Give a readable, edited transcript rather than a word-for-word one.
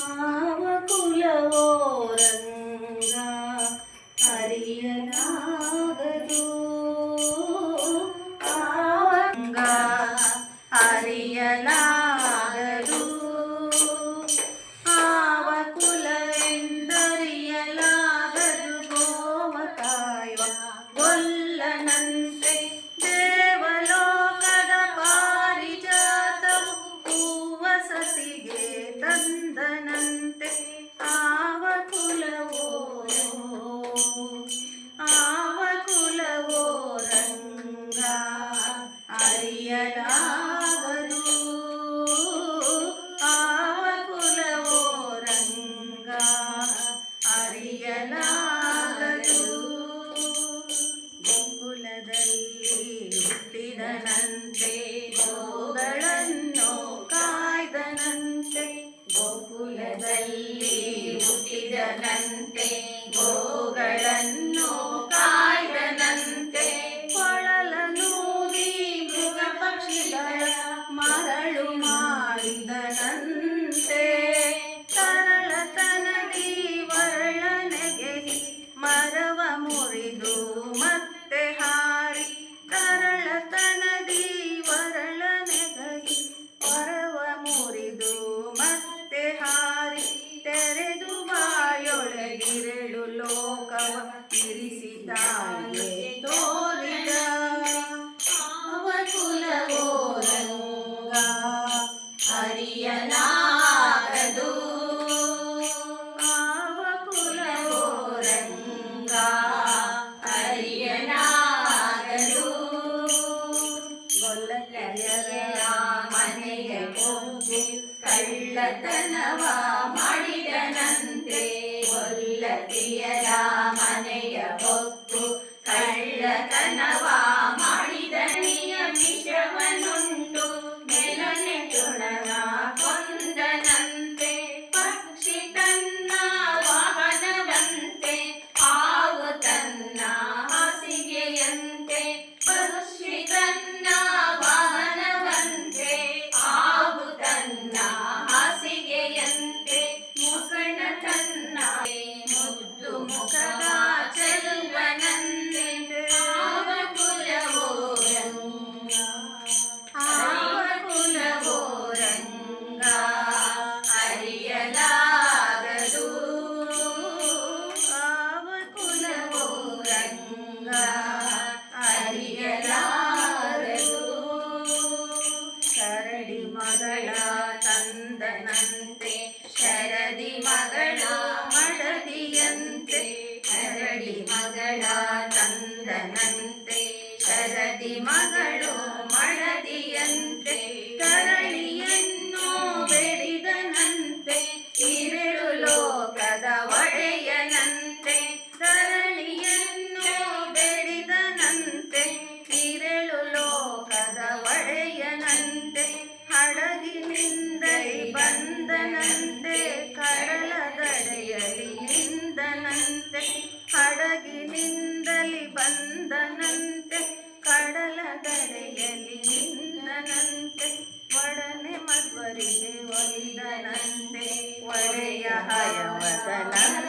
ಆವ ಕುಲವೋ ರಂಗ ಅರಿಯಲಾಗದು, ಆವಂಗ ಅರಿಯಲಾಗದು. ಆವ ಕುಲವೆಂದರಿಯಲಾಗದು, ಗೋವ ಕಾಯುವ ಗೊಲ್ಲನಂತೆ ದೇವಲೋಕದ ಪಾರಿಜಾತವು ಹೂವ ಸಸಿಗೆ ತಂದನಂತೆ. ಆವ ಕುಲವೋ ರಂಗ ಅರಿಯಲಾಗದು, ಆವ ಕುಲವೋ ರಂಗ ಅರಿಯಲಾಗದು. ಗೋಕುಲದಲ್ಲಿ ಹುಟ್ಟಿದನಂತೆ ಗೋಗಳನ್ನು ಕಾಯ್ದನಂತೆ, ಗೋಕುಲದಲ್ಲಿ ಹುಟ್ಟಿದನಂತೆ ಗೋಗಳನ್ನು ಕಾಯ್ದನಂತೆ. ಕೊಳಲನೂದಿ ಮೃಗ ಪಕ್ಷಿಗಳ ಮರಳು ಮಾಡಿದನಂತೆ, ತರಳತನದಿ ವರಳನೆಗೆಯಿ ಮರವ ಮುರಿದು ಮತ್ತೆ ಹಾರಿ. ತರಳತನದಿ ವರಳನೆಗೈ ಮರವ ಮುರಿದು ಮತ್ತೆ ಹಾರಿ. ತೆರೆದು ಬಾಯೊಳಗಿರಳು ಲೋಕವ ಇರಿಸಿದಾಗೆ ತೋರಿದ, ಆವ ಕುಲವೋ ರಂಗ ಅರಿಯಲಾಗದು, ಆವ ಕುಲವೋ ರಂಗ ಅರಿಯಲಾಗದು. ಗೊಲ್ಲತಿಯರ ಮನೆಯ ಹೋಗಿ ಕಳ್ಳತನವ ಮಾಡಿದನಂತೆ, ಗೊಲ್ಲತಿಯರ ಮನೆಯ ಹೊಕ್ಕು ಕಳ್ಳತನವ ಮಾಡಿದನಿಯ ವಿಷವನುಂಟು ನೆಲನೆ ತುಣನ ಕೊಂದನಂತೆ. ಪಕ್ಷಿ ತನ್ನ ವಾಹನವಂತೆ ಹಾವು ತನ್ನ ಹಾಸಿಗೆಯಂತೆ, ಪಕ್ಷಿ ತನ್ನ ವಾಹನವಂತೆ ಹಾವು ತನ್ನ ಹಾಸಿಗೆಯಂತೆ. ಮುಖಂಡ ತನ್ನ ಮುದ್ದು ಮುಖದ ಚೆಲುವನಂತೆ, ಆವ ಕುಲವೋ ರಂಗ, ಆವ ಕುಲವೋ ರಂಗ ಅರಿಯಲಾಗದು, ಆವ ಕುಲವೋ ರಂಗ ಅರಿಯಲಾಗದು. ಶರಡಿ ಮಗಳ ತಂದನಂತೆ ಶರದಿ ಮಗಳ ಮಡದಿಯಂತೆ, ಶರಡಿ ಮಗಳ ತಂದನಂತೆ ಶರದಿ ಮಗಳು ಮಡದಿಯಂತೆ. ಕರಣಿಯನ್ನು ಬೆಳೆದನಂತೆ ಇರಳು ಲೋಕದ ಒಡೆಯನಂತೆ, ಧರಣಿಯನ್ನು ಬೆಳೆದನಂತೆ ಇರಳು ಲೋಕದ ಒಡೆಯನಂತೆ. ಹಡಗಿನಿಂದಲೇ ಬಂದನಂತೆ ಕಡಲ ದಡೆಯಲಿ ನಿಂದನಂತೆ, ಹಡಗಿನಿಂದಲೇ ಬಂದನಂತೆ ಕಡಲ ದಡೆಯಲಿ ನಿಂದನಂತೆ. ಒಡನೆ ಮಧ್ವರಿಗೆ ಒಲಿದನಂತೆ ಒಡೆಯ ಹಯವದನಂತೆ.